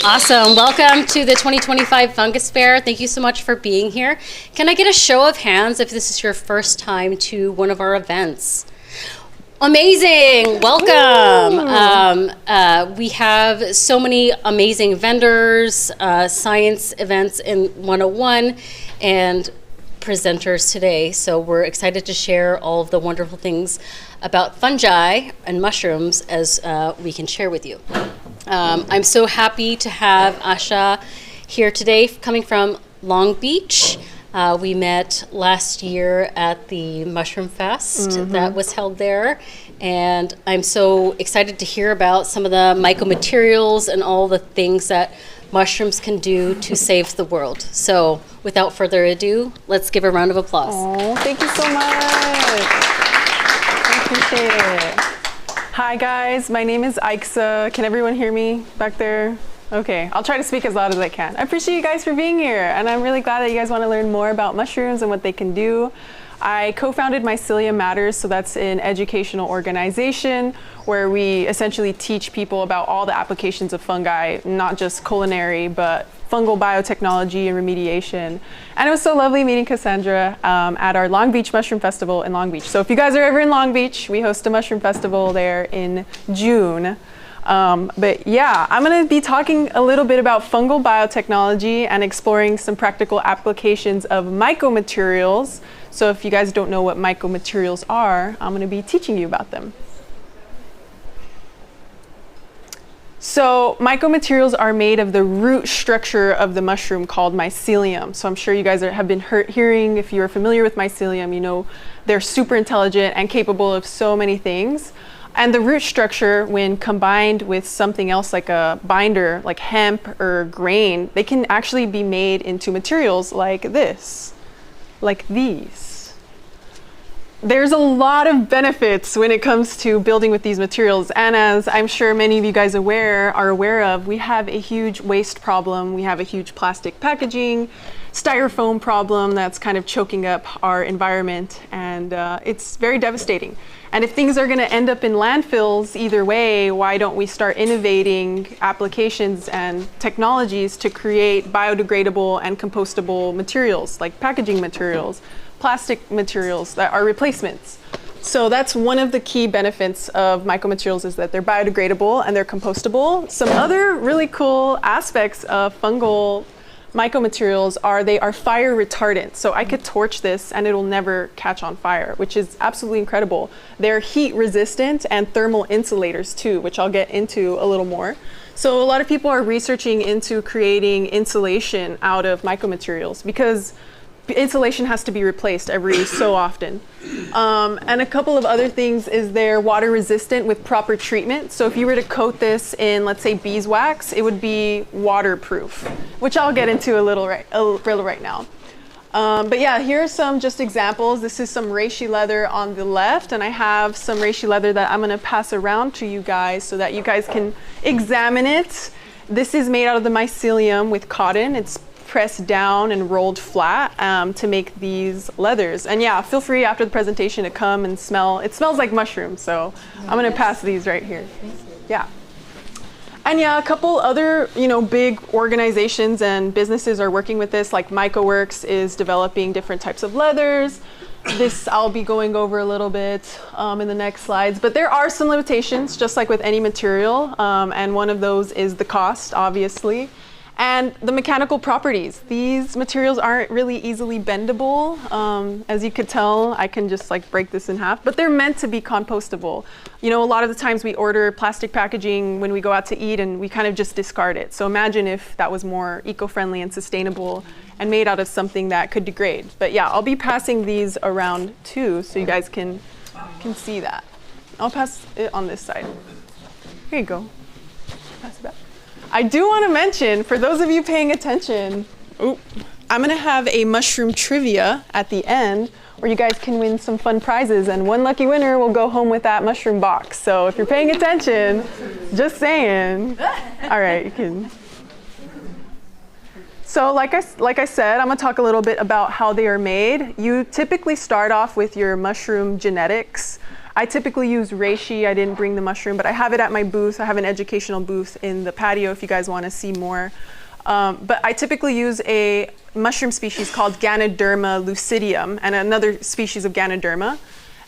Awesome. Welcome to the 2025 Fungus Fair. Thank you so much for being here. Can I get a show of hands if this is your first time to one of our events? Amazing. Welcome. We have so many amazing vendors, science events in 101, and presenters today. So we're excited to share all of the wonderful things about fungi and mushrooms as we can share with you. I'm so happy to have Aixa here today, coming from Long Beach. We met last year at the Mushroom Fest that was held there, and I'm so excited to hear about some of the Myco-Materials and all the things that mushrooms can do to save the world. So without further ado, let's give a round of applause. Oh, thank you so much. I appreciate it. Hi guys, my name is Aixa. Can everyone hear me back there? Okay, I'll try to speak as loud as I can. I appreciate you guys for being here, and I'm really glad that you guys want to learn more about mushrooms and what they can do. I co-founded Myceliumatters, so that's an educational organization where we essentially teach people about all the applications of fungi, not just culinary, but fungal biotechnology and remediation. And it was so lovely meeting Cassandra at our Long Beach Mushroom Festival in Long Beach. So if you guys are ever in Long Beach, we host a mushroom festival there in June. But yeah, I'm going to be talking a little bit about fungal biotechnology and exploring some practical applications of myco-materials. So if you guys don't know what myco-materials are, I'm going to be teaching you about them. So myco-materials are made of the root structure of the mushroom called mycelium. So I'm sure you guys have been hearing, if you're familiar with mycelium, you know they're super intelligent and capable of so many things. And the root structure, when combined with something else like a binder, like hemp or grain, they can actually be made into materials like this, like these. There's a lot of benefits when it comes to building with these materials. And as I'm sure many of you guys are aware of, we have a huge waste problem. We have a huge plastic packaging, styrofoam problem that's kind of choking up our environment. And it's very devastating. And if things are going to end up in landfills either way, why don't we start innovating applications and technologies to create biodegradable and compostable materials, like packaging materials, plastic materials that are replacements. So that's one of the key benefits of myco-materials, is that they're biodegradable and they're compostable. Some other really cool aspects of fungal myco-materials are they are fire retardant. So I could torch this and it'll never catch on fire, which is absolutely incredible. They're heat resistant and thermal insulators too, which I'll get into a little more. So a lot of people are researching into creating insulation out of myco-materials because insulation has to be replaced every so often. And a couple of other things is they're water resistant with proper treatment. So if you were to coat this in, let's say, beeswax, it would be waterproof, which I'll get into a little right now. But yeah, here are some just examples. This is some reishi leather on the left, and I have some reishi leather that I'm gonna pass around to you guys so that you guys can examine it. This is made out of the mycelium with cotton. It's pressed down and rolled flat to make these leathers. And yeah, feel free after the presentation to come and smell. It smells like mushrooms, so I'm gonna pass these right here. Yeah. And yeah, a couple other, big organizations and businesses are working with this, like MycoWorks is developing different types of leathers. This I'll be going over a little bit in the next slides, but there are some limitations, just like with any material, and one of those is the cost, obviously. And the mechanical properties. These materials aren't really easily bendable. As you could tell, I can just break this in half, but they're meant to be compostable. A lot of the times we order plastic packaging when we go out to eat and we kind of just discard it. So imagine if that was more eco-friendly and sustainable and made out of something that could degrade. But yeah, I'll be passing these around too, so you guys can see that. I'll pass it on this side. Here you go. Pass it back. I do want to mention, for those of you paying attention, I'm going to have a mushroom trivia at the end where you guys can win some fun prizes, and one lucky winner will go home with that mushroom box. So if you're paying attention, just saying. All right, you can. So like I said, I'm going to talk a little bit about how they are made. You typically start off with your mushroom genetics. I typically use reishi. I didn't bring the mushroom, but I have it at my booth. I have an educational booth in the patio if you guys want to see more. But I typically use a mushroom species called Ganoderma lucidium and another species of Ganoderma.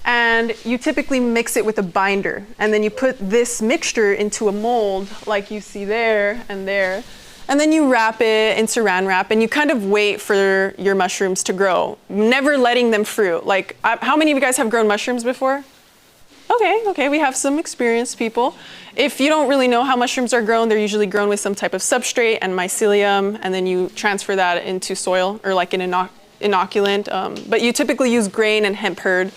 And you typically mix it with a binder. And then you put this mixture into a mold like you see there and there. And then you wrap it in saran wrap and you kind of wait for your mushrooms to grow, never letting them fruit. Like, how many of you guys have grown mushrooms before? Okay, we have some experienced people. If you don't really know how mushrooms are grown, they're usually grown with some type of substrate and mycelium, and then you transfer that into soil or like an inoculant. But you typically use grain and hemp hurd,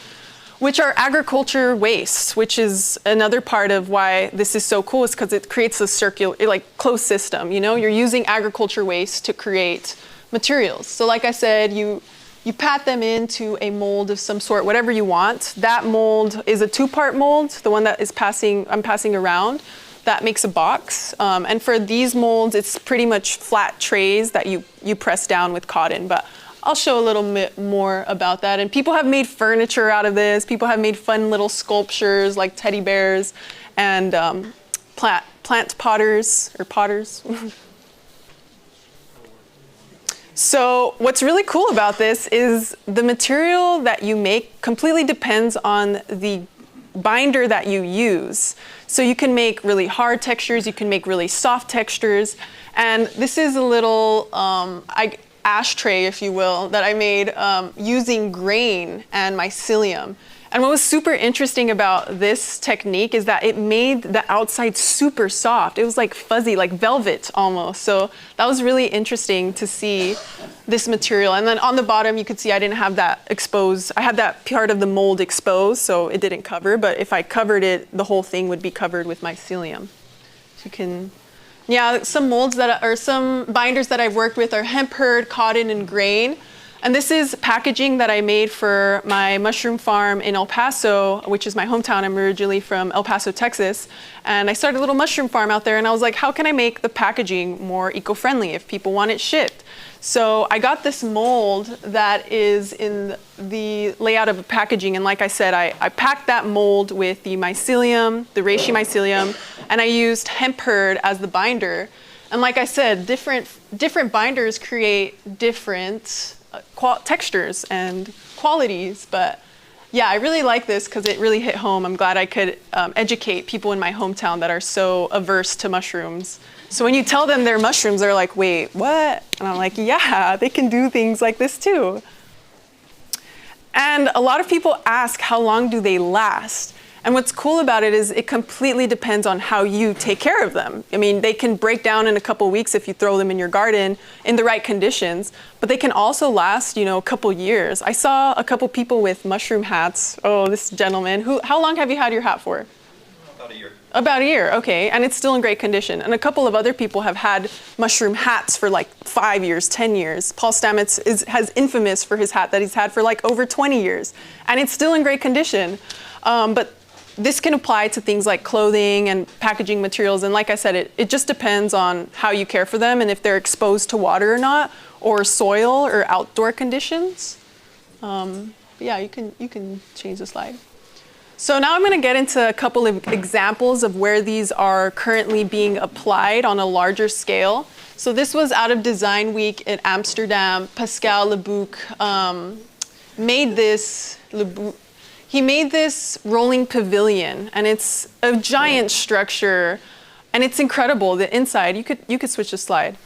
which are agriculture wastes, which is another part of why this is so cool, is because it creates a circular, like closed system. You know, you're using agriculture waste to create materials. So like I said, you pat them into a mold of some sort, whatever you want. That mold is a 2-part mold, the one that is I'm passing around. That makes a box. And for these molds, it's pretty much flat trays that you press down with cotton. But I'll show a little bit more about that. And people have made furniture out of this. People have made fun little sculptures like teddy bears and plant potters or potters. So what's really cool about this is the material that you make completely depends on the binder that you use. So you can make really hard textures, you can make really soft textures. And this is a little ashtray, if you will, that I made using grain and mycelium. And what was super interesting about this technique is that it made the outside super soft. It was like fuzzy, like velvet almost. So that was really interesting to see this material. And then on the bottom, you could see I didn't have that exposed. I had that part of the mold exposed, so it didn't cover. But if I covered it, the whole thing would be covered with mycelium. So you can, yeah, some molds some binders that I've worked with are hemp hurd, cotton, and grain. And this is packaging that I made for my mushroom farm in El Paso, which is my hometown. I'm originally from El Paso, Texas. And I started a little mushroom farm out there, and I was like, how can I make the packaging more eco-friendly if people want it shipped? So I got this mold that is in the layout of a packaging. And like I said, I packed that mold with the mycelium, the reishi mycelium, and I used hemp hurd as the binder. And like I said, different binders create different textures and qualities, but yeah, I really like this because it really hit home. I'm glad I could educate people in my hometown that are so averse to mushrooms. So when you tell them they're mushrooms, they're like, wait, what? And I'm like, yeah, they can do things like this too. And a lot of people ask, how long do they last? And what's cool about it is it completely depends on how you take care of them. I mean, they can break down in a couple weeks if you throw them in your garden in the right conditions, but they can also last, you know, a couple years. I saw a couple people with mushroom hats. Oh, this gentleman. How long have you had your hat for? About a year. About a year, okay, and it's still in great condition. And a couple of other people have had mushroom hats for like 5 years, 10 years. Paul Stamets has infamous for his hat that he's had for like over 20 years, and it's still in great condition. But this can apply to things like clothing and packaging materials. And like I said, it just depends on how you care for them and if they're exposed to water or not, or soil or outdoor conditions. Yeah, you can change the slide. So now I'm going to get into a couple of examples of where these are currently being applied on a larger scale. So this was out of Design Week in Amsterdam. Pascal Lebouc made this. He made this rolling pavilion, and it's a giant structure, and it's incredible. The inside, you could switch the slide.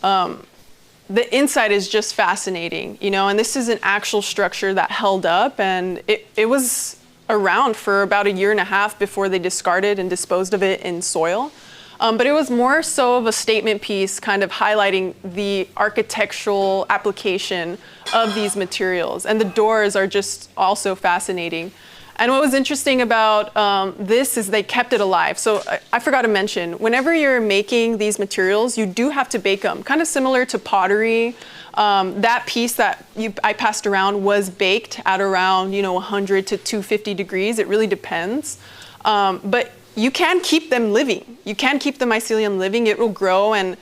The inside is just fascinating, you know, and this is an actual structure that held up, and it was around for about 1.5 years before they discarded and disposed of it in soil. But it was more so of a statement piece, kind of highlighting the architectural application of these materials. And the doors are just also fascinating. And what was interesting about this is they kept it alive. So I forgot to mention, whenever you're making these materials, you do have to bake them. Kind of similar to pottery. That piece that I passed around was baked at around 100 to 250 degrees. It really depends. But you can keep them living. You can keep the mycelium living. It will grow, and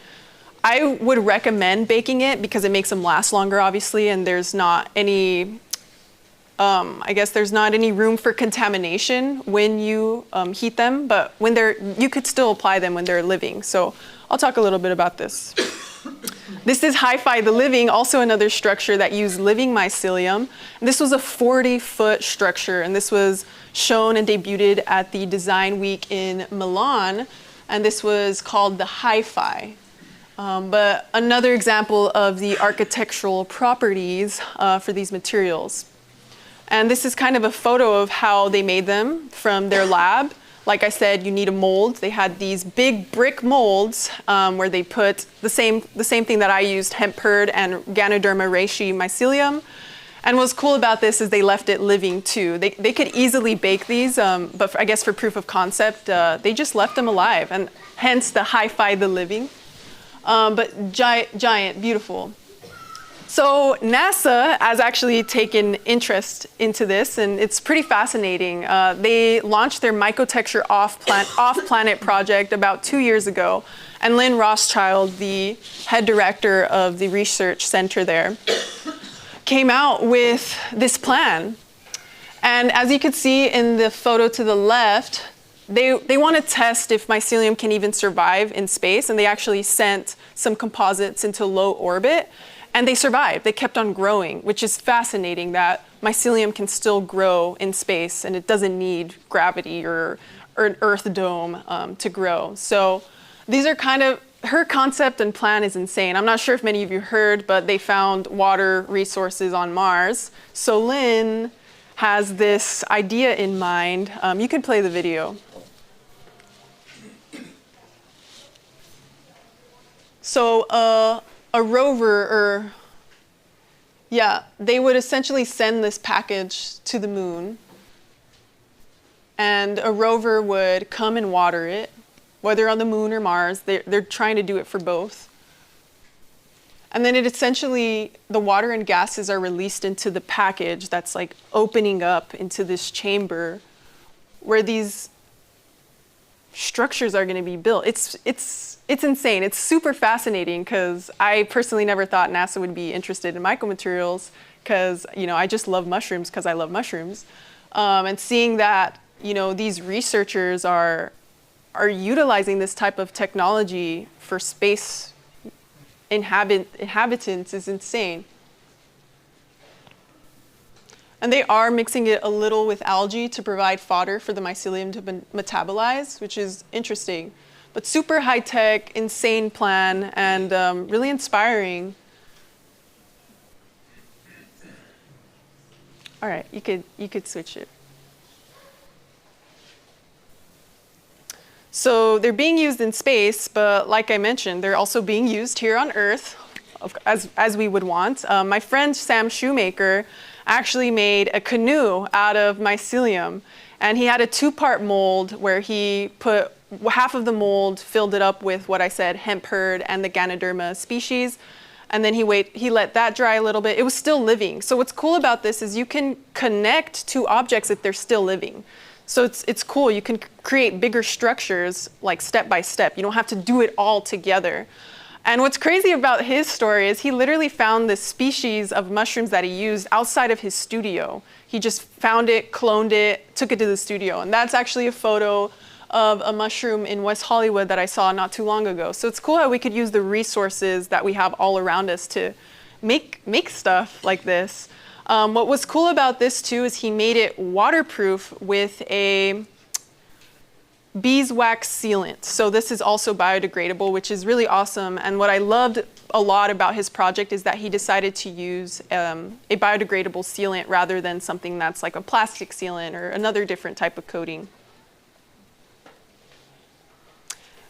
I would recommend baking it because it makes them last longer, obviously, and there's not any I guess there's not any room for contamination when you heat them, but when you could still apply them when they're living. So I'll talk a little bit about this. This is Hi-Fi the Living, also another structure that used living mycelium. And this was a 40-foot structure, and this was shown and debuted at the Design Week in Milan, and this was called the Hi-Fi. But another example of the architectural properties for these materials. And this is kind of a photo of how they made them from their lab. Like I said, you need a mold. They had these big brick molds where they put the same thing that I used, hemp hurd and Ganoderma reishi mycelium. And what's cool about this is they left it living too. They could easily bake these, but I guess for proof of concept, they just left them alive, and hence the Hi-Fi the Living. But giant, beautiful. So NASA has actually taken interest into this, and it's pretty fascinating. They launched their Mycotexture off-planet project about 2 years ago, and Lynn Rothschild, the head director of the research center there, came out with this plan. And as you can see in the photo to the left, they want to test if mycelium can even survive in space, and they actually sent some composites into low orbit. And they survived. They kept on growing, which is fascinating that mycelium can still grow in space and it doesn't need gravity or an Earth dome to grow. So these are kind of, her concept and plan is insane. I'm not sure if many of you heard, but they found water resources on Mars. So Lynn has this idea in mind. You can play the video. So a rover, they would essentially send this package to the moon, and a rover would come and water it, whether on the moon or Mars. They're trying to do it for both. And then the water and gases are released into the package that's like opening up into this chamber where these structures are going to be built. It's insane. It's super fascinating because I personally never thought NASA would be interested in Myco-Materials because, I just love mushrooms because I love mushrooms. And seeing that, these researchers are utilizing this type of technology for space inhabitants is insane. And they are mixing it a little with algae to provide fodder for the mycelium to metabolize, which is interesting. But super high-tech, insane plan, and really inspiring. All right, you could switch it. So they're being used in space, but like I mentioned, they're also being used here on Earth, as we would want. My friend Sam Shoemaker actually made a canoe out of mycelium, and he had a 2-part mold where he put half of the mold, filled it up with what I said, hemp hurd and the Ganoderma species, and then he let that dry a little bit. It was still living. So what's cool about this is you can connect two objects if they're still living. So it's cool. You can create bigger structures like step by step. You don't have to do it all together. And what's crazy about his story is he literally found this species of mushrooms that he used outside of his studio. He just found it, cloned it, took it to the studio. And that's actually a photo of a mushroom in West Hollywood that I saw not too long ago. So it's cool how we could use the resources that we have all around us to make stuff like this. What was cool about this too is he made it waterproof with a beeswax sealant. So this is also biodegradable, which is really awesome. And what I loved a lot about his project is that he decided to use a biodegradable sealant rather than something that's like a plastic sealant or another different type of coating.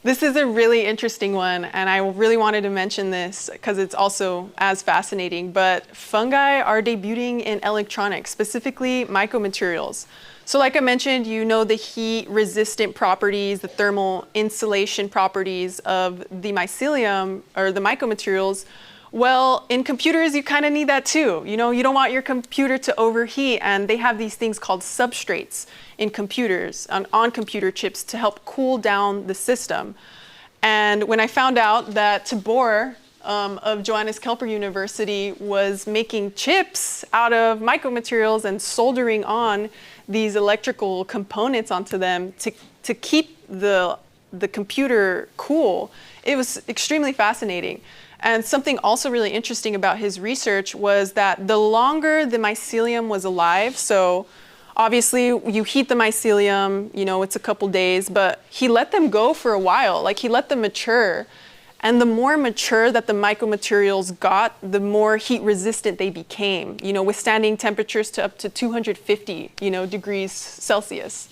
This is a really interesting one, and I really wanted to mention this because it's also as fascinating, but fungi are debuting in electronics, specifically Myco-Materials. So like I mentioned, the heat-resistant properties, the thermal insulation properties of the mycelium or the Myco-Materials. Well, in computers, you kind of need that too. You don't want your computer to overheat, and they have these things called substrates in computers, on computer chips to help cool down the system. And when I found out that Tabor of Johannes Kepler University was making chips out of Myco-Materials and soldering on these electrical components onto them to keep the computer cool. It was extremely fascinating. And something also really interesting about his research was that the longer the mycelium was alive, so obviously you heat the mycelium, you know, it's a couple days, but he let them go for a while, like he let them mature. And the more mature that the Myco-Materials got, the more heat resistant they became, you know, withstanding temperatures to up to 250, you know, degrees Celsius.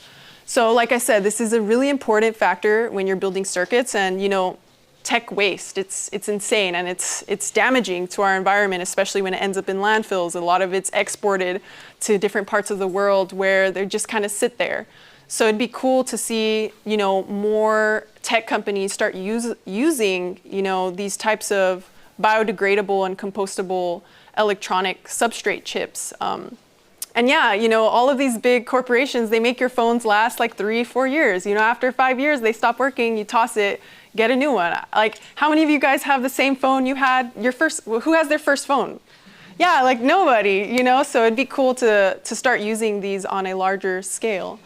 So like I said, this is a really important factor when you're building circuits, and, you know, tech waste, it's insane, and it's damaging to our environment, especially when it ends up in landfills. A lot of it's exported to different parts of the world where they just kind of sit there. So it'd be cool to see, you know, more tech companies start using, you know, these types of biodegradable and compostable electronic substrate chips. And yeah, you know, all of these big corporations, they make your phones last like 3-4 years. You know, after 5 years, they stop working, you toss it, get a new one. Like, how many of you guys have the same phone you had your first, who has their first phone? Yeah, like nobody, you know, so it'd be cool to start using these on a larger scale.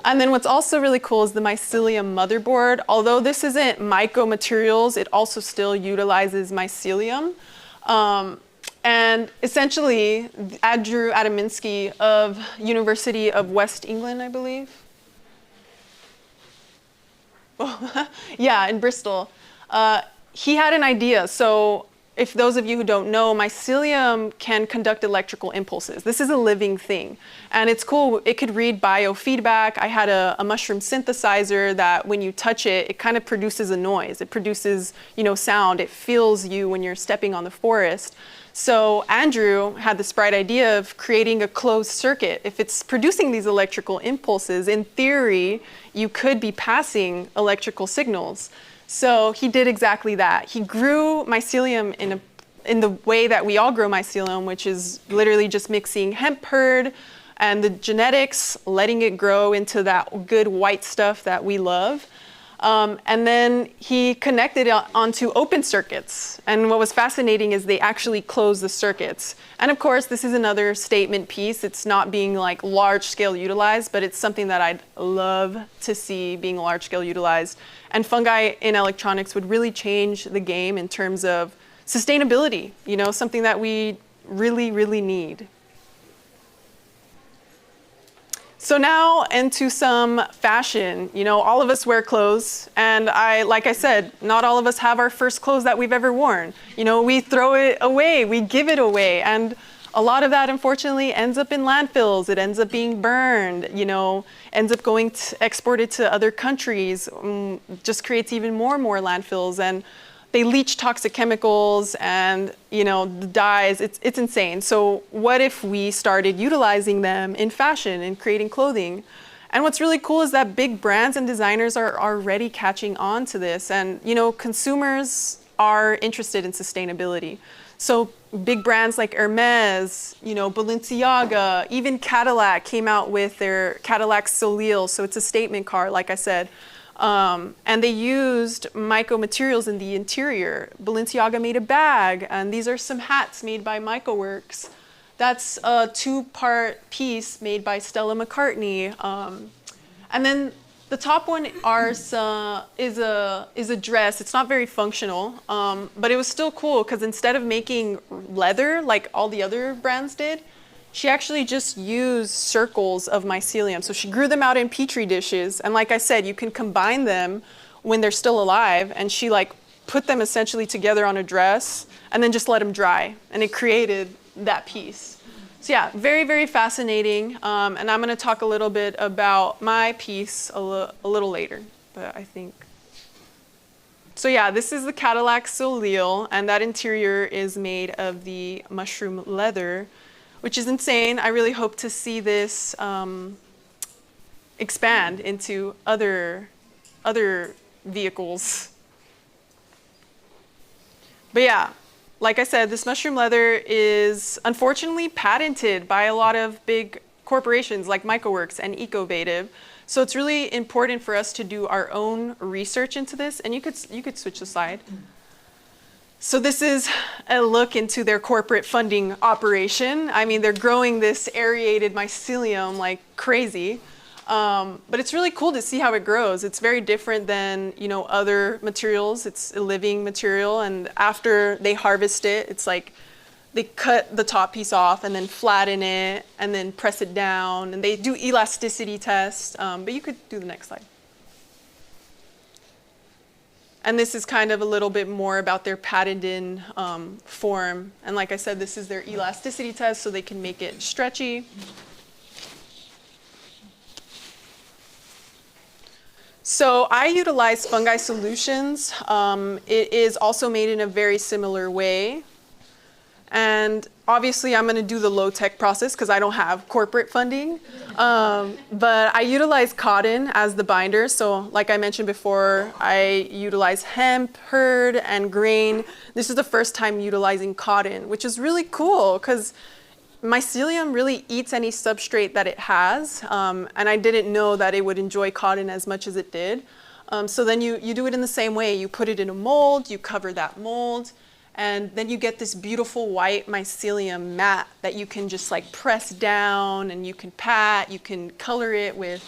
And then what's also really cool is the mycelium motherboard. Although this isn't Myco-Materials, it also still utilizes mycelium. And essentially, Andrew Adaminsky of University of West England, I believe. Yeah, in Bristol. He had an idea. So if those of you who don't know, mycelium can conduct electrical impulses. This is a living thing. And it's cool. It could read biofeedback. I had a mushroom synthesizer that when you touch it, it kind of produces a noise. It produces, you know, sound. It feels you when you're stepping on the forest. So Andrew had this bright idea of creating a closed circuit. If it's producing these electrical impulses, in theory, you could be passing electrical signals. So he did exactly that. He grew mycelium in the way that we all grow mycelium, which is literally just mixing hemp hurd and the genetics, letting it grow into that good white stuff that we love. And then he connected it onto open circuits. And what was fascinating is they actually closed the circuits. And of course, this is another statement piece. It's not being like large scale utilized, but it's something that I'd love to see being large scale utilized. And fungi in electronics would really change the game in terms of sustainability, you know, something that we really, really need. So now into some fashion. You know, all of us wear clothes, and like I said, not all of us have our first clothes that we've ever worn. You know, we throw it away, we give it away, and a lot of that, unfortunately, ends up in landfills. It ends up being burned, you know, ends up going exported to other countries, just creates even more and more landfills, and they leach toxic chemicals and, you know, the dyes. It's insane. So what if we started utilizing them in fashion and creating clothing? And what's really cool is that big brands and designers are already catching on to this. And, you know, consumers are interested in sustainability. So big brands like Hermes, you know, Balenciaga, even Cadillac came out with their Cadillac Soleil. So it's a statement car, like I said. And they used Myco-Materials in the interior. Balenciaga made a bag, and these are some hats made by MycoWorks. That's a 2-part piece made by Stella McCartney. And then the top one is a dress. It's not very functional, but it was still cool because instead of making leather like all the other brands did, she actually just used circles of mycelium. So she grew them out in petri dishes. And like I said, you can combine them when they're still alive. And she like put them essentially together on a dress and then just let them dry. And it created that piece. So yeah, very, very fascinating. And I'm going to talk a little bit about my piece a little later. But I think... So yeah, this is the Cadillac Soleil. And that interior is made of the mushroom leather, which is insane. I really hope to see this expand into other vehicles. But yeah, like I said, this mushroom leather is unfortunately patented by a lot of big corporations like MycoWorks and Ecovative. So it's really important for us to do our own research into this. And you could switch the slide. So this is a look into their corporate funding operation. I mean, they're growing this aerated mycelium like crazy. But it's really cool to see how it grows. It's very different than, other materials. It's a living material, and after they harvest it, it's like they cut the top piece off and then flatten it and then press it down, and they do elasticity tests. But you could do the next slide. And this is kind of a little bit more about their patented form. And like I said, this is their elasticity test, so they can make it stretchy. So I utilize fungi solutions. It is also made in a very similar way. And obviously I'm going to do the low-tech process because I don't have corporate funding. But I utilize cotton as the binder. So like I mentioned before, I utilize hemp, hurd, and grain. This is the first time utilizing cotton, which is really cool because mycelium really eats any substrate that it has. And I didn't know that it would enjoy cotton as much as it did. So then you do it in the same way. You put it in a mold, you cover that mold, and then you get this beautiful white mycelium mat that you can just like press down, and you can pat, you can color it with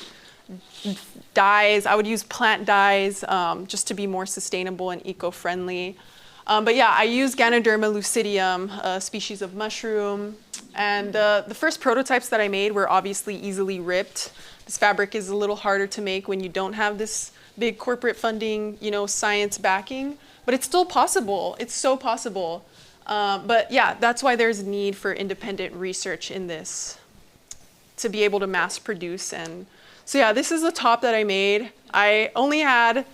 dyes. I would use plant dyes just to be more sustainable and eco-friendly. But yeah, I use Ganoderma lucidium, a species of mushroom. And the first prototypes that I made were obviously easily ripped. This fabric is a little harder to make when you don't have this big corporate funding, science backing. But it's still possible. It's so possible. But yeah, that's why there's need for independent research in this to be able to mass produce. And so yeah, this is the top that I made. I only had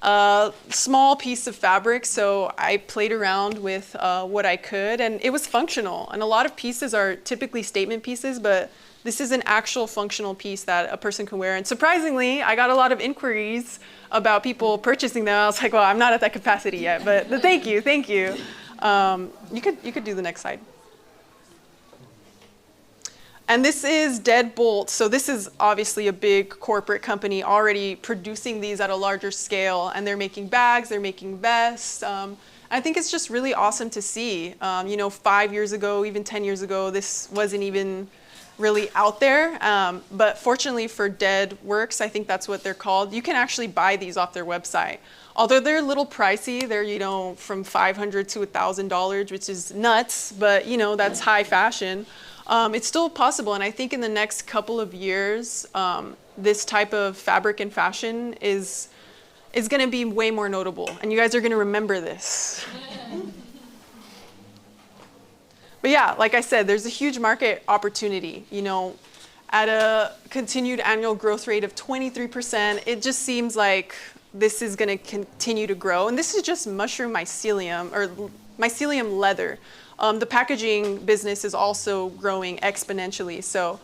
a small piece of fabric, so I played around with what I could, and it was functional. And a lot of pieces are typically statement pieces, but this is an actual functional piece that a person can wear. And surprisingly, I got a lot of inquiries about people purchasing them. I was like, well, I'm not at that capacity yet, but thank you. You could do the next slide. And this is Deadbolt. So this is obviously a big corporate company already producing these at a larger scale, and they're making bags, they're making vests. I think it's just really awesome to see. 5 years ago, even 10 years ago, this wasn't even really out there. But fortunately for Dead Works, I think that's what they're called, you can actually buy these off their website. Although they're a little pricey, they're, from $500 to $1,000, which is nuts, but that's high fashion. It's still possible, and I think in the next couple of years, this type of fabric and fashion is going to be way more notable, and you guys are going to remember this. But yeah, like I said, there's a huge market opportunity. At a continued annual growth rate of 23%, it just seems like this is going to continue to grow. And this is just mushroom mycelium, or mycelium leather. The packaging business is also growing exponentially. So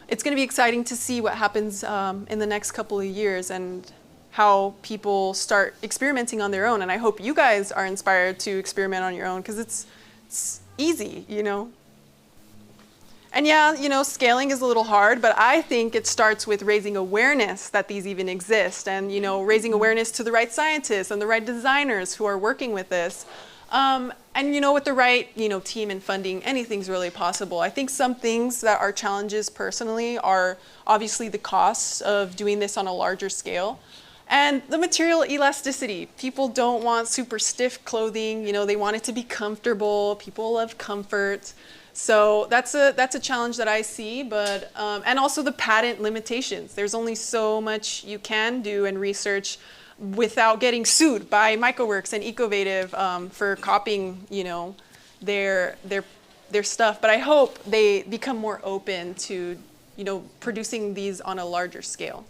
it's going to be exciting to see what happens in the next couple of years and how people start experimenting on their own. And I hope you guys are inspired to experiment on your own, because it's easy, And yeah, scaling is a little hard, but I think it starts with raising awareness that these even exist, and, raising awareness to the right scientists and the right designers who are working with this. And, with the right, team and funding, anything's really possible. I think some things that are challenges personally are obviously the costs of doing this on a larger scale. And the material elasticity. People don't want super stiff clothing. They want it to be comfortable. People love comfort. So that's a challenge that I see. But and also the patent limitations. There's only so much you can do and research without getting sued by MycoWorks and Ecovative for copying, their stuff. But I hope they become more open to, producing these on a larger scale.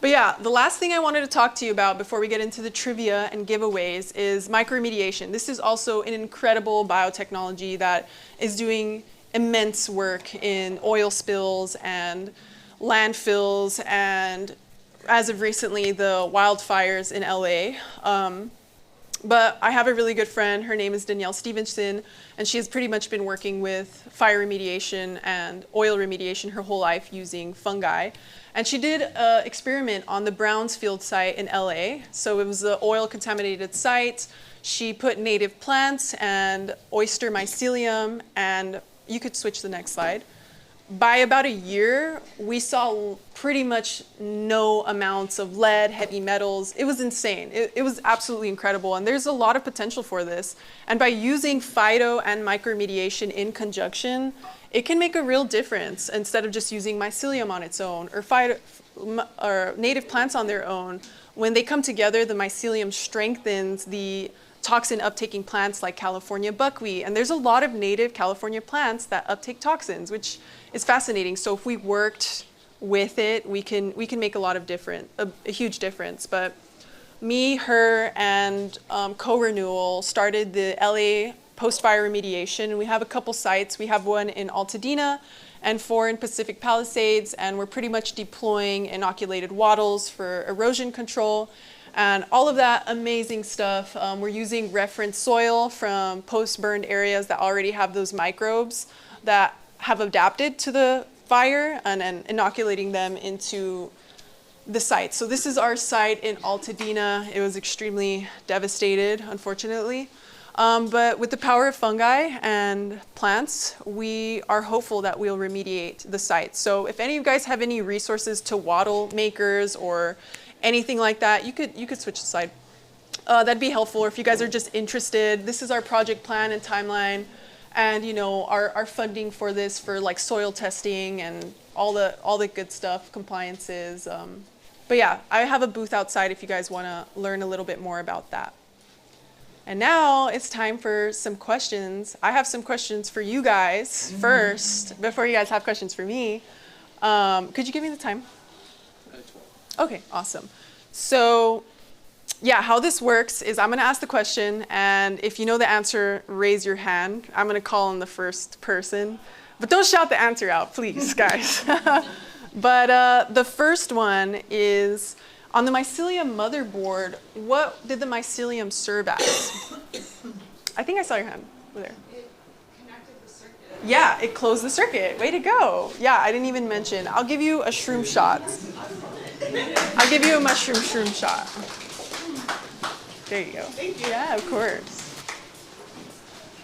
But yeah, the last thing I wanted to talk to you about before we get into the trivia and giveaways is mycoremediation. This is also an incredible biotechnology that is doing immense work in oil spills and landfills, and as of recently, the wildfires in LA. But I have a really good friend. Her name is Danielle Stevenson, and she has pretty much been working with fire remediation and oil remediation her whole life using fungi. And she did an experiment on the Brownsfield site in LA. So it was an oil contaminated site. She put native plants and oyster mycelium, and you could switch the next slide. By about a year, we saw pretty much no amounts of lead, heavy metals. It was insane. It was absolutely incredible. And there's a lot of potential for this. And by using phyto and mycoremediation in conjunction, it can make a real difference instead of just using mycelium on its own or native plants on their own. When they come together, the mycelium strengthens the toxin uptaking plants like California buckwheat. And there's a lot of native California plants that uptake toxins, which is fascinating. So if we worked with it, we can make a lot of a huge difference. But me, her, and Co-Renewal started the LA post-fire remediation. And we have a couple sites. We have one in Altadena and 4 in Pacific Palisades. And we're pretty much deploying inoculated wattles for erosion control. And all of that amazing stuff. We're using reference soil from post-burned areas that already have those microbes that have adapted to the fire and inoculating them into the site. So this is our site in Altadena. It was extremely devastated, unfortunately. But with the power of fungi and plants, we are hopeful that we'll remediate the site. So if any of you guys have any resources to wattle makers or anything like that, you could switch the slide. That'd be helpful. Or if you guys are just interested, this is our project plan and timeline, and our funding for this for like soil testing and all the good stuff, compliances. But yeah, I have a booth outside if you guys want to learn a little bit more about that. And now it's time for some questions. I have some questions for you guys first, before you guys have questions for me. Could you give me the time? Okay, awesome. So yeah, how this works is I'm going to ask the question, and if you know the answer, raise your hand. I'm going to call on the first person. But don't shout the answer out, please, guys. But the first one is, on the mycelium motherboard, what did the mycelium serve as? I think I saw your hand over there. It connected the circuit. Yeah, it closed the circuit. Way to go. Yeah, I didn't even mention. I'll give you a shroom shot. I'll give you a mushroom shroom shot. There you go. Thank you. Yeah, of course.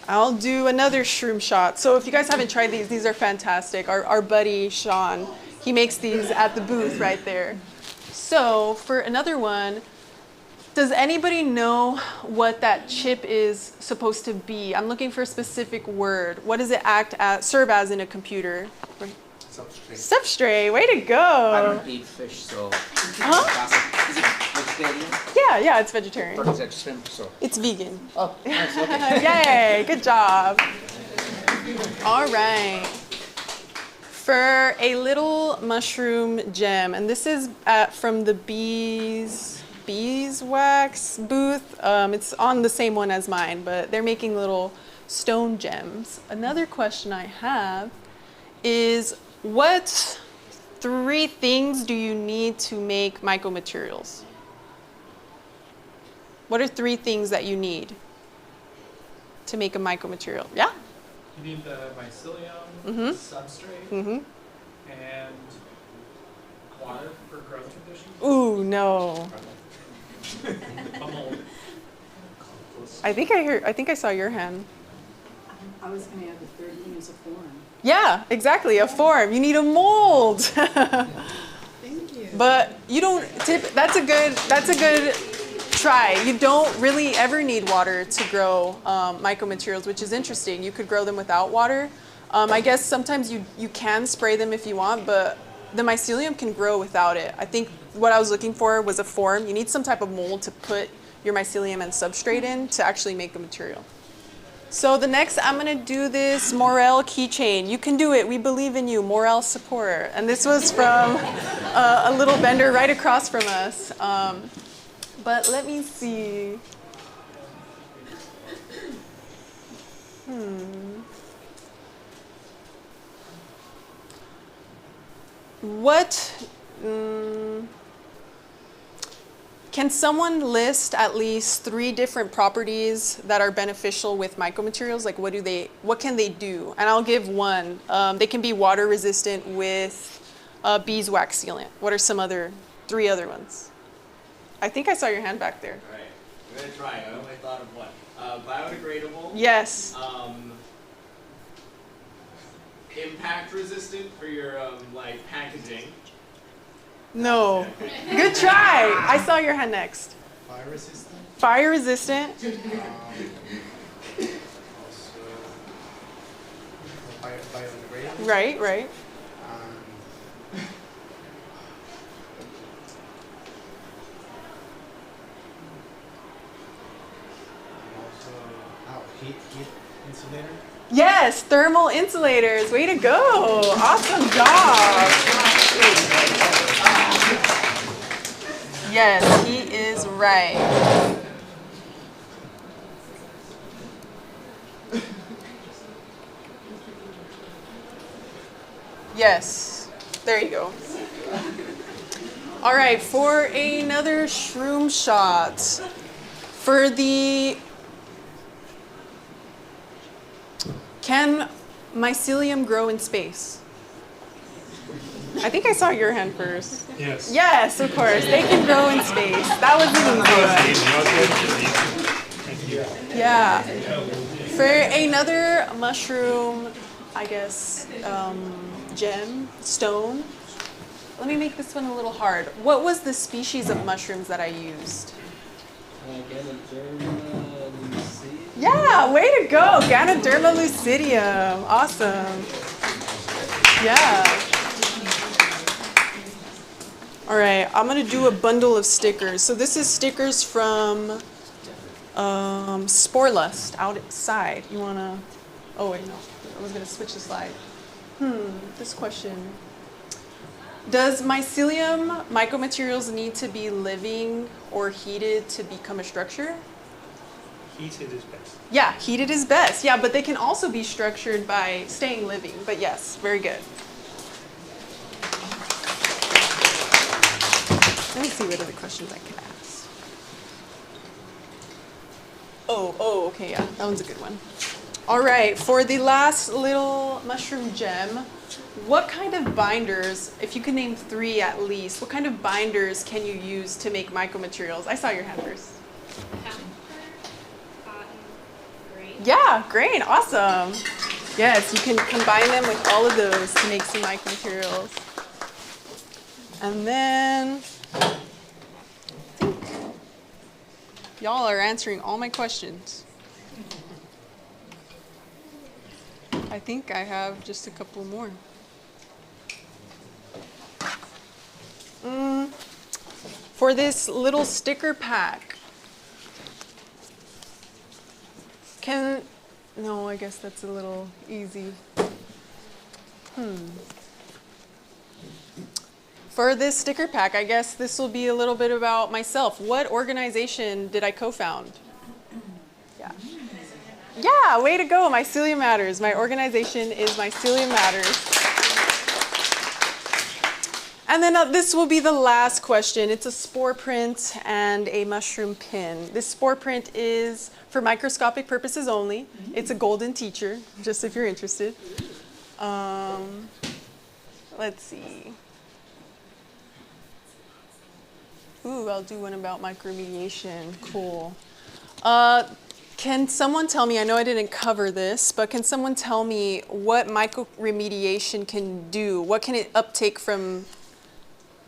I'll do another shroom shot. So if you guys haven't tried these are fantastic. Our buddy, Sean, he makes these at the booth right there. So for another one, does anybody know what that chip is supposed to be? I'm looking for a specific word. What does it serve as in a computer? Substrate. Substrate, way to go. I don't eat fish, so. Huh? Is it vegetarian? Yeah, it's vegetarian. Or is it shrimp, so? It's vegan. Oh, nice, okay. Yay, good job. All right. For a little mushroom gem, and this is from the beeswax booth. It's on the same one as mine, but they're making little stone gems. Another question I have is, what 3 things do you need to make Myco-Materials? What are 3 things that you need to make a Myco-Material? Yeah? You need the mycelium, substrate, and water for growth conditions. Ooh, no. A mold. I think I saw your hand. I was going to add the third thing is a form. Yeah, exactly, a form. You need a mold. Thank you. But you don't that's a good try. You don't really ever need water to grow Myco-Materials, which is interesting. You could grow them without water. I guess sometimes you can spray them if you want, but the mycelium can grow without it. I think what I was looking for was a form. You need some type of mold to put your mycelium and substrate in to actually make the material. So the next, I'm gonna do this Morel keychain. You can do it, we believe in you, Morel support. And this was from a little vendor right across from us. But let me see. Can someone list at least 3 different properties that are beneficial with Myco-Materials? Like what can they do? And I'll give one. They can be water resistant with beeswax sealant. What are some other, 3 other ones? I think I saw your hand back there. All right, I'm gonna try. I only thought of one. Biodegradable. Yes. Impact resistant for your like packaging. No. Good try. I saw your hand next. Fire resistant. Fire resistant. Also, biodegradable. Right, right. Also, heat insulator. Yes, thermal insulators. Way to go. Awesome job. Yes, he is right. Yes, there you go. All right, for another shroom shot. For the, can mycelium grow in space? I think I saw your hand first. Yes. Yes, of course. They can grow in space. That was an easy one. Yeah. For another mushroom, I guess, gem, stone. Let me make this one a little hard. What was the species of mushrooms that I used? Yeah, way to go. Ganoderma lucidium. Awesome. Yeah. All right, I'm gonna do a bundle of stickers. So this is stickers from Sporelust outside. You wanna, oh wait, no, I was gonna switch the slide. This question. Does Myco-Materials need to be living or heated to become a structure? Heated is best. Yeah, heated is best. Yeah, but they can also be structured by staying living. But yes, very good. Let me see what other questions I can ask. Oh, okay, yeah, that one's a good one. All right, for the last little mushroom gem, what kind of binders, if you could name 3 at least, what kind of binders can you use to make Myco-Materials? I saw your hand first. Cotton, grain. Yeah, grain, awesome. Yes, you can combine them with all of those to make some Myco-Materials. And then, I think y'all are answering all my questions. I think I have just a couple more. For this little sticker pack, no, I guess that's a little easy. For this sticker pack, I guess this will be a little bit about myself. What organization did I co-found? Yeah. Yeah, way to go, Myceliumatters. My organization is Myceliumatters. And then this will be the last question. It's a spore print and a mushroom pin. This spore print is for microscopic purposes only. It's a golden teacher, just if you're interested. Let's see. Ooh, I'll do one about mycoremediation. Cool. Can someone tell me, I know I didn't cover this, but can someone tell me what mycoremediation can do? What can it uptake from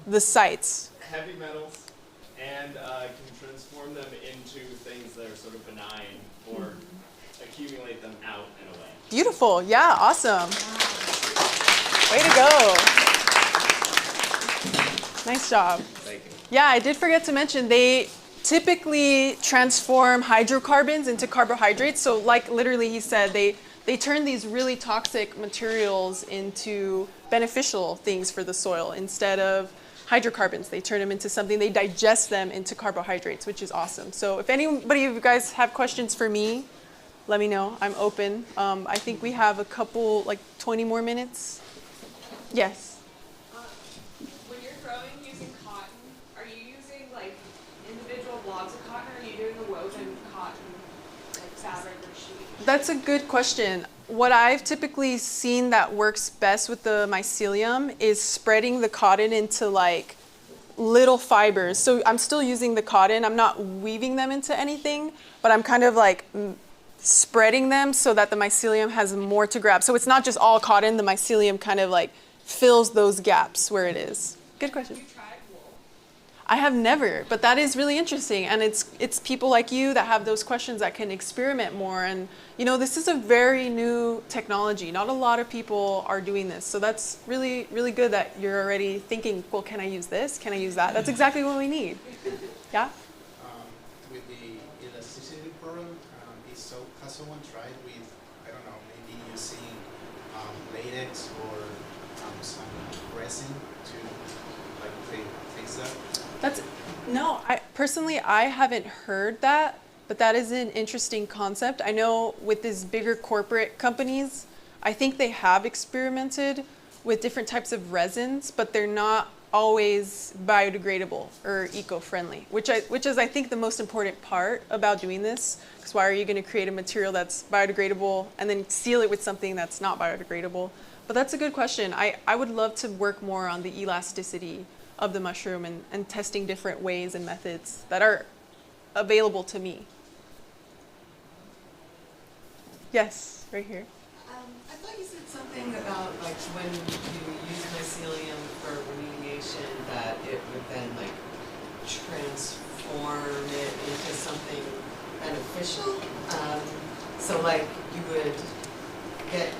the sites? Heavy metals, and can transform them into things that are sort of benign or accumulate them out and away. Beautiful. Yeah, awesome. Way to go. Nice job. Thank you. Yeah, I did forget to mention they typically transform hydrocarbons into carbohydrates. So like literally he said, they turn these really toxic materials into beneficial things for the soil. Instead of hydrocarbons, they turn them into something, they digest them into carbohydrates, which is awesome. So if anybody of you guys have questions for me, let me know. I'm open. I think we have a couple, like 20 more minutes. Yes. When you're growing using cotton, are you using like individual blobs of cotton, or are you doing a woven cotton like fabric or sheet? That's a good question. what I've typically seen that works best with the mycelium is spreading the cotton into like little fibers. So I'm still using the cotton. I'm not weaving them into anything, but I'm kind of like spreading them so that the mycelium has more to grab. So it's not just all cotton. The mycelium kind of like fills those gaps where it is. Good question. Have you tried wool? I have never, but that is really interesting. And it's people like you that have those questions that can experiment more. And you know, this is a very new technology. Not a lot of people are doing this. So that's really, really good that you're already thinking, well, can I use this? Can I use that? That's exactly what we need. Yeah? With the elasticity problem, has someone tried with, I don't know, maybe using latex or some resin to like fix that? I haven't heard that, but that is an interesting concept. I know with these bigger corporate companies, I think they have experimented with different types of resins, but they're not always biodegradable or eco-friendly, which is I think the most important part about doing this. Because why are you going to create a material that's biodegradable and then seal it with something that's not biodegradable? But that's a good question. I would love to work more on the elasticity of the mushroom and testing different ways and methods that are available to me. Yes, right here. I thought you said something about like when you use mycelium for remediation that it would then like transform it into something beneficial. So like you would get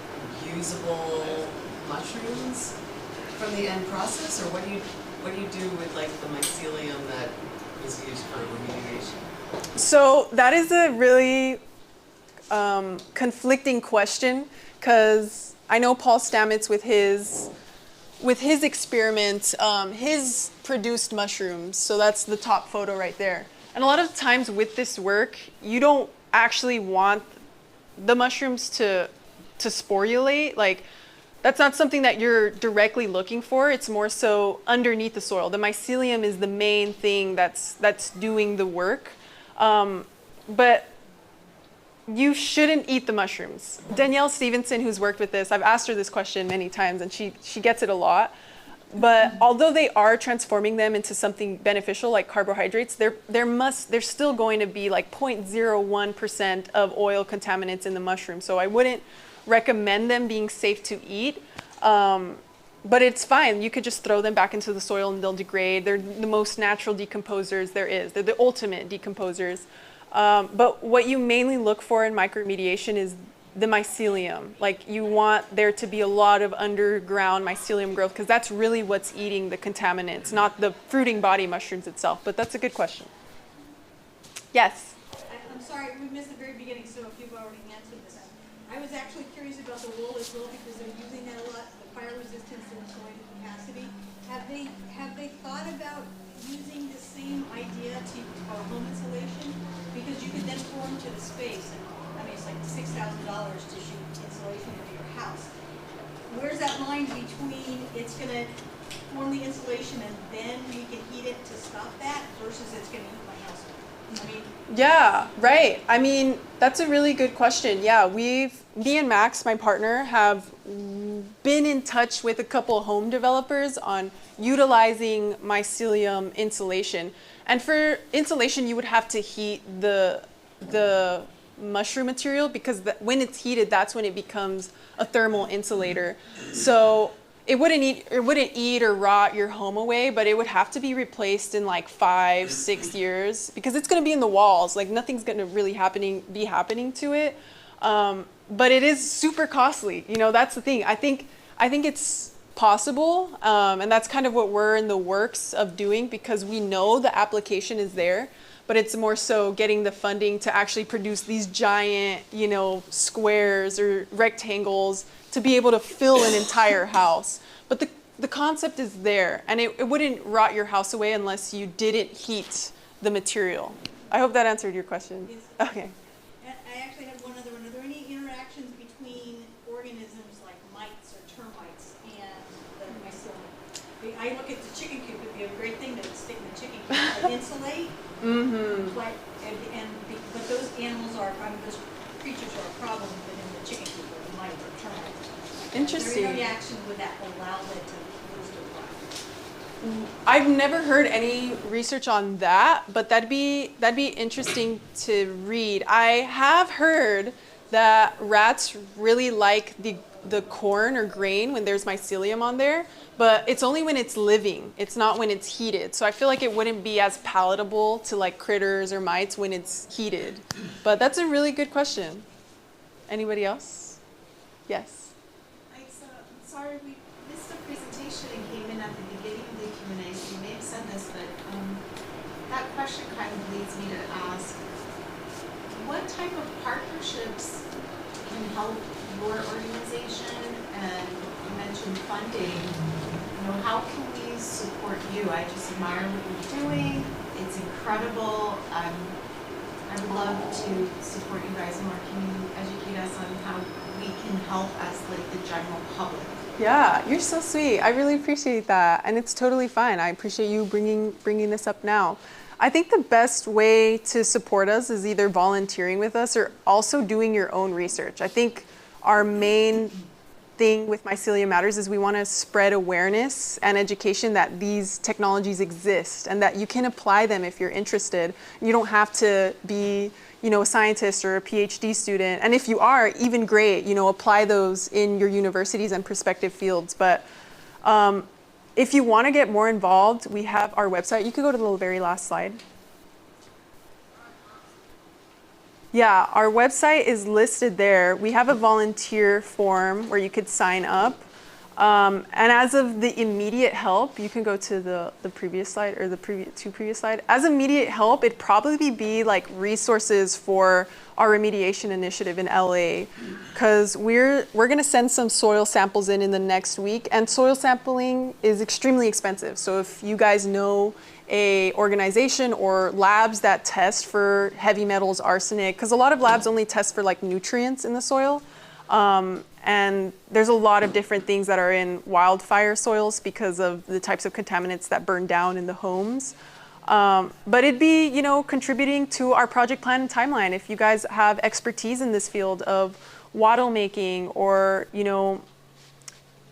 usable mushrooms from the end process, or what do you do with like the mycelium that is used for remediation? So that is a really conflicting question, because I know Paul Stamets with his experiment, his produced mushrooms. So that's the top photo right there. And a lot of times with this work, you don't actually want the mushrooms to sporulate. Like, that's not something that you're directly looking for. It's more so underneath the soil. The mycelium is the main thing that's doing the work. But you shouldn't eat the mushrooms. Danielle Stevenson, who's worked with this, I've asked her this question many times, and she gets it a lot. But although they are transforming them into something beneficial like carbohydrates, there's still going to be like 0.01% of oil contaminants in the mushroom. So I wouldn't recommend them being safe to eat. But it's fine. You could just throw them back into the soil and they'll degrade. They're the most natural decomposers there is. They're the ultimate decomposers. But what you mainly look for in mycoremediation is the mycelium. Like, you want there to be a lot of underground mycelium growth, because that's really what's eating the contaminants, not the fruiting body mushrooms itself. But that's a good question. Yes? I'm sorry, we missed the very beginning, so if you've already answered this. I was actually curious about the wool as well, because they're using that a lot, the fire resistance and insulating capacity. Have they thought about using the same idea for home insulation? Because you could then form to the space, and I mean, it's like $6,000 to shoot insulation into your house. Where's that line between it's going to form the insulation and then we can heat it to stop that, versus it's going to heat my house? I mean, Yeah, right. I mean, that's a really good question. Yeah, me and Max, my partner, have been in touch with a couple home developers on utilizing mycelium insulation. And for insulation, you would have to heat the mushroom material, because when it's heated, that's when it becomes a thermal insulator. So it wouldn't eat or rot your home away, but it would have to be replaced in like 5-6 years, because it's going to be in the walls. Like, nothing's going to really be happening to it. But it is super costly. You know, that's the thing. I think it's possible, and that's kind of what we're in the works of doing, because we know the application is there, but it's more so getting the funding to actually produce these giant, you know, squares or rectangles to be able to fill an entire house. But the concept is there, and it wouldn't rot your house away unless you didn't heat the material. I hope that answered your question. Yes. Okay. I actually have one other one. Are there any interactions between organisms like mites or termites and the mycelium? I look at the chicken coop. It'd be a great thing to stick in the chicken coop to insulate. Mm-hmm. But those animals are, I'm just creatures or a problem within the chicken coop or the mice or termites. Interesting. Is there any action would that allow it to lose to thrive? I've never heard any research on that, but that'd be interesting to read. I have heard that rats really like the corn or grain when there's mycelium on there, but it's only when it's living. It's not when it's heated. So I feel like it wouldn't be as palatable to like critters or mites when it's heated. But that's a really good question. Anybody else? Yes. Aixa, I'm sorry we missed the presentation and came in at the beginning of the Q&A, so you may have said this, but that question kind of leads me to ask, what type of partnerships can help your organization? And you mentioned funding. You know, how can we support you? I just admire what you're doing. It's incredible. I would love to support you guys more. Can you educate us on how we can help as like the general public? Yeah, you're so sweet. I really appreciate that, and it's totally fine. I appreciate you bringing this up now. I think the best way to support us is either volunteering with us or also doing your own research. I think our main thing with Myceliumatters is we want to spread awareness and education that these technologies exist and that you can apply them if you're interested. You don't have to be, you know, a scientist or a PhD student. And if you are, even great, you know, apply those in your universities and prospective fields. But if you want to get more involved, we have our website. You could go to the very last slide. Yeah, our website is listed there. We have a volunteer form where you could sign up. And as of the immediate help, you can go to the previous slide or the two previous slide. As immediate help, it'd probably be like resources for our remediation initiative in LA, because we're going to send some soil samples in the next week, and soil sampling is extremely expensive. So if you guys know a organization or labs that test for heavy metals, arsenic, because a lot of labs only test for like nutrients in the soil. And there's a lot of different things that are in wildfire soils because of the types of contaminants that burn down in the homes. But it'd be, you know, contributing to our project plan and timeline. If you guys have expertise in this field of wattle making or, you know,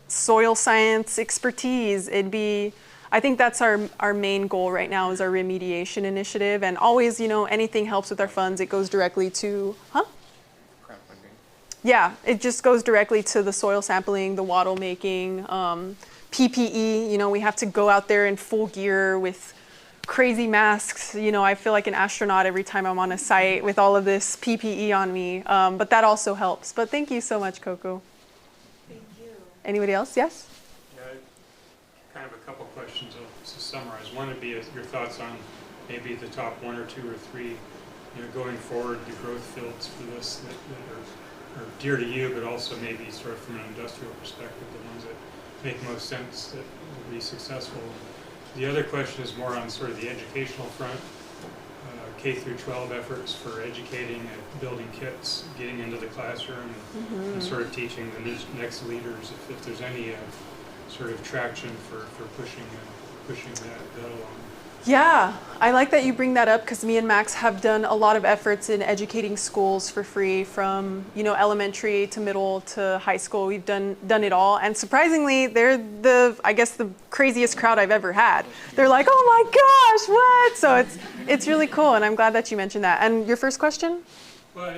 soil science expertise, it'd be, I think that's our main goal right now is our remediation initiative. And always, you know, anything helps with our funds, it goes directly to, Yeah, it just goes directly to the soil sampling, the wattle making, PPE. You know, we have to go out there in full gear with crazy masks. You know, I feel like an astronaut every time I'm on a site with all of this PPE on me. But that also helps. But thank you so much, Coco. Thank you. Anybody else? Yes? Yeah, kind of a couple questions to summarize. One would be your thoughts on maybe the top one or two or three, you know, going forward, the growth fields for this that are dear to you, but also maybe sort of from an industrial perspective, the ones that make most sense that will be successful. The other question is more on sort of the educational front, K through 12 efforts for educating and building kits, getting into the classroom, and sort of teaching the next leaders if there's any sort of traction for pushing that along. Yeah, I like that you bring that up because me and Max have done a lot of efforts in educating schools for free from, you know, elementary to middle to high school. We've done it all. And surprisingly, they're I guess the craziest crowd I've ever had. They're like, oh my gosh, what? So it's really cool. And I'm glad that you mentioned that. And your first question? Well,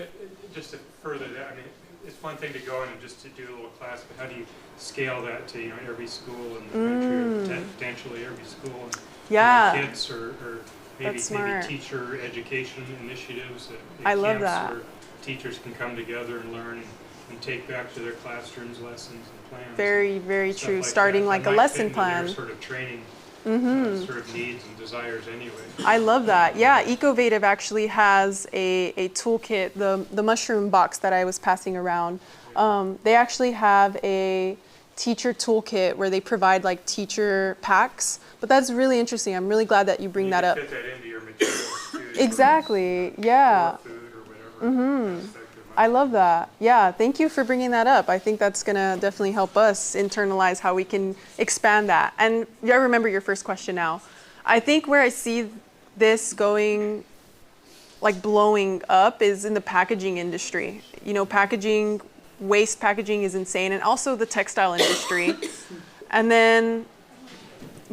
just to further that, I mean, it's one thing to go in and just to do a little class, but how do you scale that to, you know, every school in the country, or potentially every school? And, yeah. You know, kids or maybe teacher education initiatives I love that. where teachers can come together and learn and take back to their classrooms lessons and plans. Very, very true. Like Starting that. like That a might lesson fit into plan. Their sort of training, sort of needs and desires anyway. I love that. Yeah, Ecovative actually has a toolkit, the mushroom box that I was passing around. They actually have a teacher toolkit where they provide like teacher packs, but that's really interesting. I'm really glad that you bring that up. Fit that into your materials too. Exactly. Yeah. Or food or whatever. I love that. Yeah, thank you for bringing that up. I think that's gonna definitely help us internalize how we can expand that. And I remember your first question now. I think where I see this going like blowing up is in the packaging industry. You know, packaging, waste packaging is insane, and also the textile industry. And then,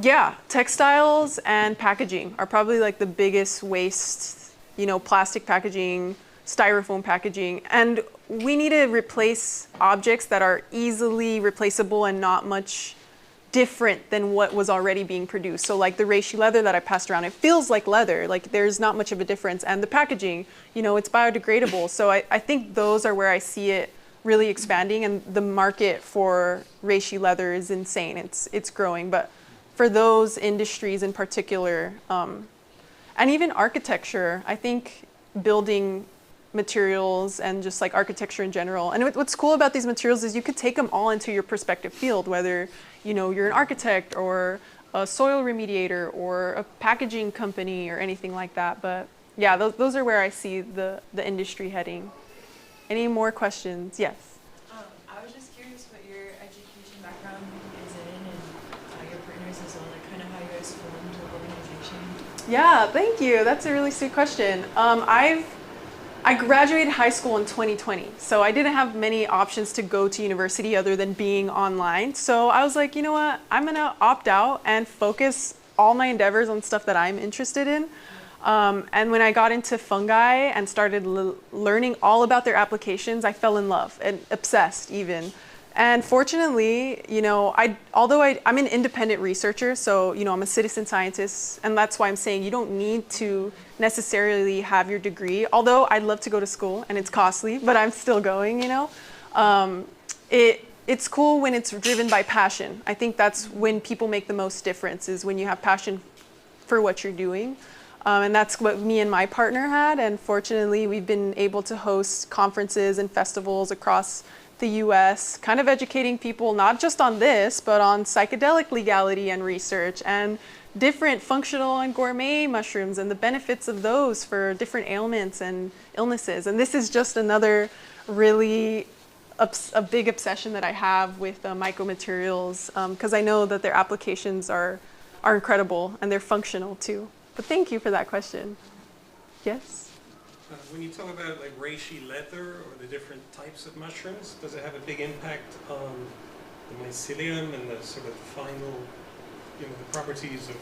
yeah, textiles and packaging are probably like the biggest waste, you know, plastic packaging, styrofoam packaging. And we need to replace objects that are easily replaceable and not much different than what was already being produced. So like the reishi leather that I passed around, it feels like leather, like there's not much of a difference. And the packaging, you know, it's biodegradable. So I think those are where I see it really expanding, and the market for reishi leather is insane. It's growing, but for those industries in particular, and even architecture, I think building materials and just like architecture in general. And what's cool about these materials is you could take them all into your prospective field, whether you know you're an architect or a soil remediator or a packaging company or anything like that. But yeah, those are where I see the industry heading. Any more questions? Yes. I was just curious what your education background is in, and your partners as well, like kind of how you guys formed the organization. Yeah, thank you. That's a really sweet question. I graduated high school in 2020, so I didn't have many options to go to university other than being online. So I was like, you know what? I'm gonna opt out and focus all my endeavors on stuff that I'm interested in. And when I got into fungi and started learning all about their applications, I fell in love and obsessed even. And fortunately, you know, although I'm an independent researcher, so, you know, I'm a citizen scientist, and that's why I'm saying you don't need to necessarily have your degree, although I'd love to go to school and it's costly, but I'm still going, you know. It's cool when it's driven by passion. I think that's when people make the most difference, is when you have passion for what you're doing. And that's what me and my partner had, and fortunately we've been able to host conferences and festivals across the US, kind of educating people not just on this, but on psychedelic legality and research, and different functional and gourmet mushrooms and the benefits of those for different ailments and illnesses. And this is just another really a big obsession that I have with Myco-Materials, because I know that their applications are incredible and they're functional too. But thank you for that question. Yes? When you talk about like reishi leather or the different types of mushrooms, does it have a big impact on the mycelium and the sort of final, you know, the properties of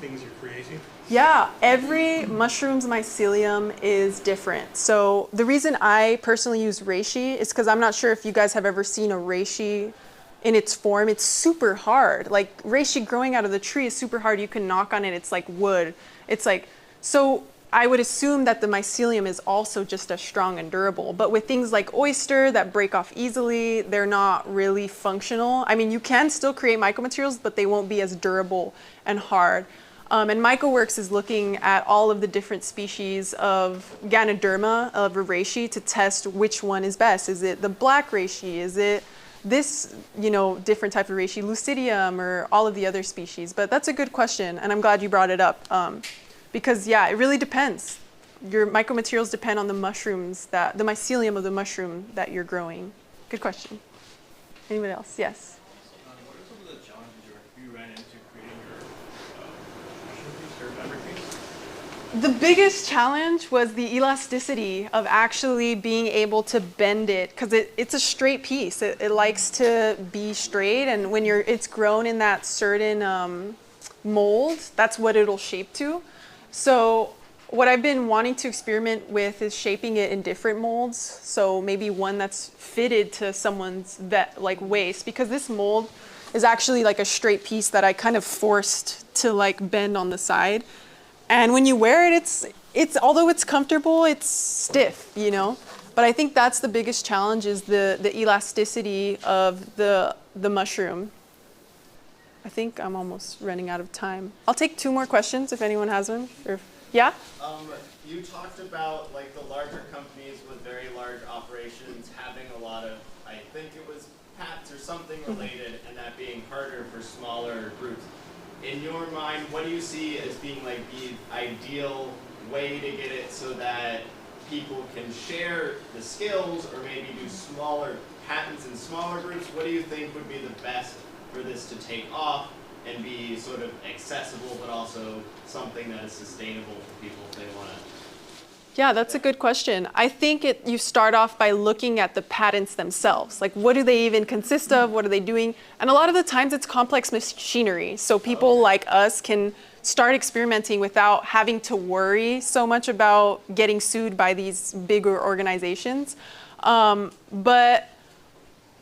things you're creating? Yeah, every mushroom's mycelium is different. So the reason I personally use reishi is because I'm not sure if you guys have ever seen a reishi in its form. It's super hard. Like reishi growing out of the tree is super hard. You can knock on it, it's like wood. It's like, so I would assume that the mycelium is also just as strong and durable. But with things like oyster that break off easily, they're not really functional. I mean, you can still create mycomaterials, but they won't be as durable and hard. And MycoWorks is looking at all of the different species of Ganoderma, of reishi, to test which one is best. Is it the black reishi? Is it this, you know, different type of reishi, Lucidium, or all of the other species? But that's a good question, and I'm glad you brought it up. Because yeah, it really depends. Your mycomaterials depend on the mushrooms, the mycelium of the mushroom that you're growing. Good question. Anybody else? Yes. What are some of the challenges you ran into creating your mushroom piece or fabric piece? The biggest challenge was the elasticity of actually being able to bend it, because it's a straight piece. It likes to be straight, and when it's grown in that certain mold, that's what it'll shape to. So what I've been wanting to experiment with is shaping it in different molds. So maybe one that's fitted to someone's like waist, because this mold is actually like a straight piece that I kind of forced to like bend on the side. And when you wear it, it's although it's comfortable, it's stiff, you know. But I think that's the biggest challenge, is the elasticity of the mushroom. I think I'm almost running out of time. I'll take 2 more questions if anyone has one. Yeah? You talked about like the larger companies with very large operations having a lot of, I think it was patents or something related, and that being harder for smaller groups. In your mind, what do you see as being like the ideal way to get it so that people can share the skills, or maybe do smaller patents in smaller groups? What do you think would be the best for this to take off and be sort of accessible, but also something that is sustainable for people if they want to Yeah, that's a good question. I think you start off by looking at the patents themselves. Like, what do they even consist of? What are they doing? And a lot of the times it's complex machinery. So people like us can start experimenting without having to worry so much about getting sued by these bigger organizations. But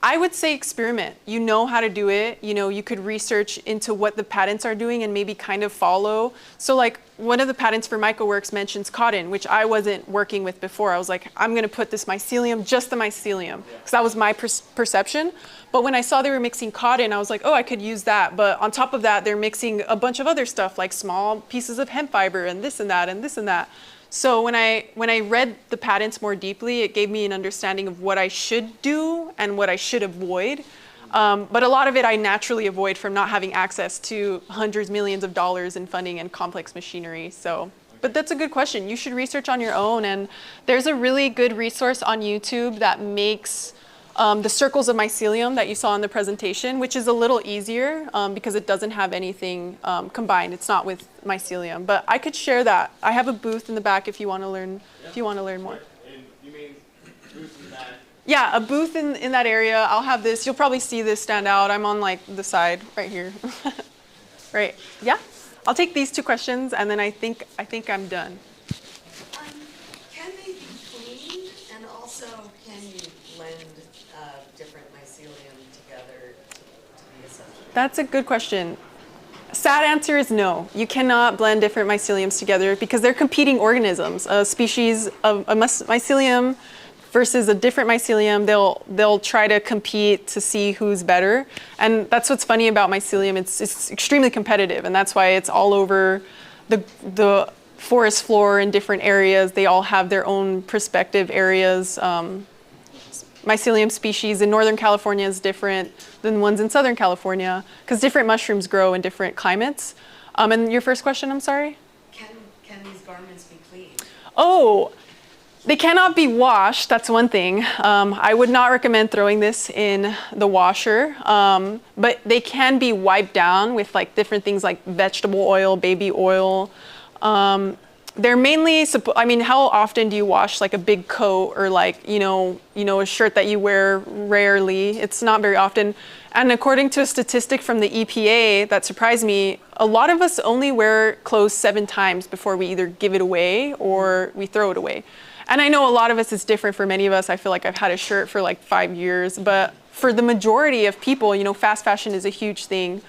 I would say experiment. You know how to do it. You know, you could research into what the patents are doing and maybe kind of follow. So like one of the patents for MycoWorks mentions cotton, which I wasn't working with before. I was like, I'm going to put this mycelium, just the mycelium, because that was my perception. But when I saw they were mixing cotton, I was like, oh, I could use that. But on top of that, they're mixing a bunch of other stuff like small pieces of hemp fiber and this and that and this and that. So when I read the patents more deeply, it gave me an understanding of what I should do and what I should avoid. But a lot of it I naturally avoid from not having access to hundreds, millions of dollars in funding and complex machinery. So, but that's a good question. You should research on your own. And there's a really good resource on YouTube that makes the circles of mycelium that you saw in the presentation, which is a little easier because it doesn't have anything combined. It's not with mycelium, but I could share that. I have a booth in the back if you want to learn. If you want to learn more. And you mean booth in that? Yeah, a booth in that area. I'll have this. You'll probably see this stand out. I'm on like the side right here. Right. Yeah. I'll take these two questions, and then I think I'm done. Can they be cleaned, and also can you blend different mycelium together to be essential? That's a good question. Sad answer is no. You cannot blend different myceliums together because they're competing organisms. A species of a mycelium versus a different mycelium, they'll try to compete to see who's better. And that's what's funny about mycelium. It's extremely competitive, and that's why it's all over the forest floor in different areas. They all have their own prospective areas. Mycelium species in Northern California is different than ones in Southern California because different mushrooms grow in different climates. And your first question, I'm sorry? Can these garments be cleaned? Oh, they cannot be washed. That's one thing. I would not recommend throwing this in the washer, but they can be wiped down with like different things like vegetable oil, baby oil. They're mainly, I mean, how often do you wash like a big coat or like, you know, a shirt that you wear rarely? It's not very often. And according to a statistic from the EPA that surprised me, a lot of us only wear clothes 7 times before we either give it away or we throw it away. And I know a lot of us, it's different for many of us. I feel like I've had a shirt for like 5 years, but for the majority of people, you know, fast fashion is a huge thing.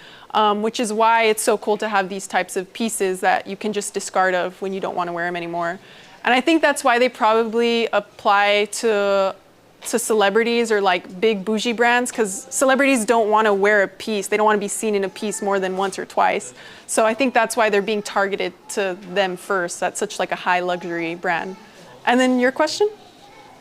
Which is why it's so cool to have these types of pieces that you can just discard of when you don't want to wear them anymore. And I think that's why they probably apply to celebrities or like big bougie brands, because celebrities don't want to wear a piece. They don't want to be seen in a piece more than once or twice. So I think that's why they're being targeted to them first. That's such like a high luxury brand. And then your question?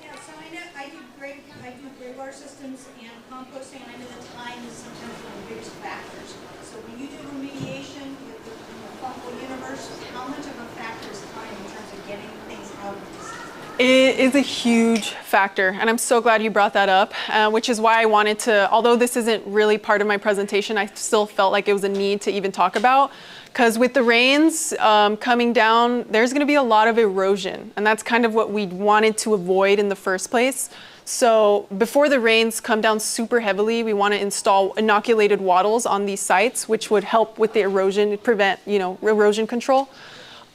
Yeah, so I know I do gray water systems and composting, and I know that time is sometimes one of the biggest factors. So when you do remediation with the fungal universe, how much of a factor is time in terms of getting things out of the system? It is a huge factor, and I'm so glad you brought that up, which is why I wanted to, although this isn't really part of my presentation, I still felt like it was a need to even talk about, because with the rains coming down, there's going to be a lot of erosion, and that's kind of what we wanted to avoid in the first place. So before the rains come down super heavily, we want to install inoculated wattles on these sites, which would help with the erosion, prevent, you know, erosion control.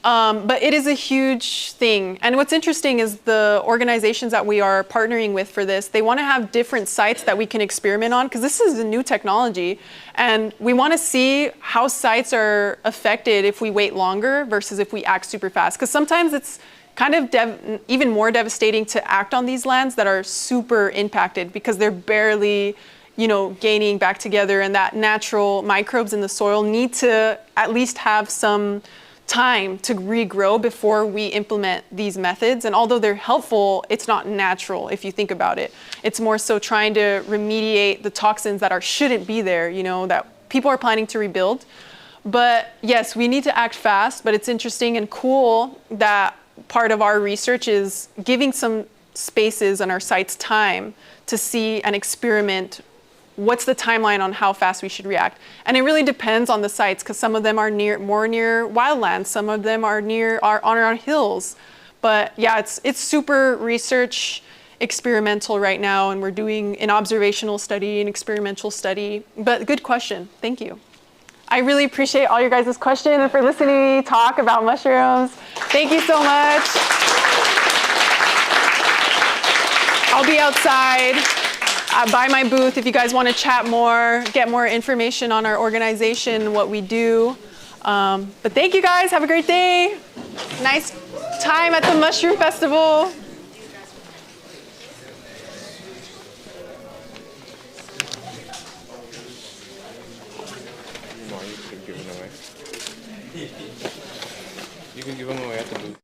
But it is a huge thing. And what's interesting is the organizations that we are partnering with for this, they want to have different sites that we can experiment on, because this is a new technology. And we want to see how sites are affected if we wait longer versus if we act super fast. Because sometimes it's kind of even more devastating to act on these lands that are super impacted because they're barely, you know, gaining back together, and that natural microbes in the soil need to at least have some time to regrow before we implement these methods. And although they're helpful, it's not natural if you think about it. It's more so trying to remediate the toxins that shouldn't be there, you know, that people are planning to rebuild. But yes, we need to act fast, but it's interesting and cool that part of our research is giving some spaces on our sites time to see and experiment what's the timeline on how fast we should react. And it really depends on the sites, because some of them are more near wildlands, some of them are on our hills. But yeah, it's super research experimental right now, and we're doing an observational study, an experimental study. But good question. Thank you. I really appreciate all your guys' questions and for listening to me talk about mushrooms. Thank you so much. I'll be outside by my booth if you guys want to chat more, get more information on our organization, what we do. But thank you guys. Have a great day. Nice time at the Mushroom Festival. You can give them away at the booth.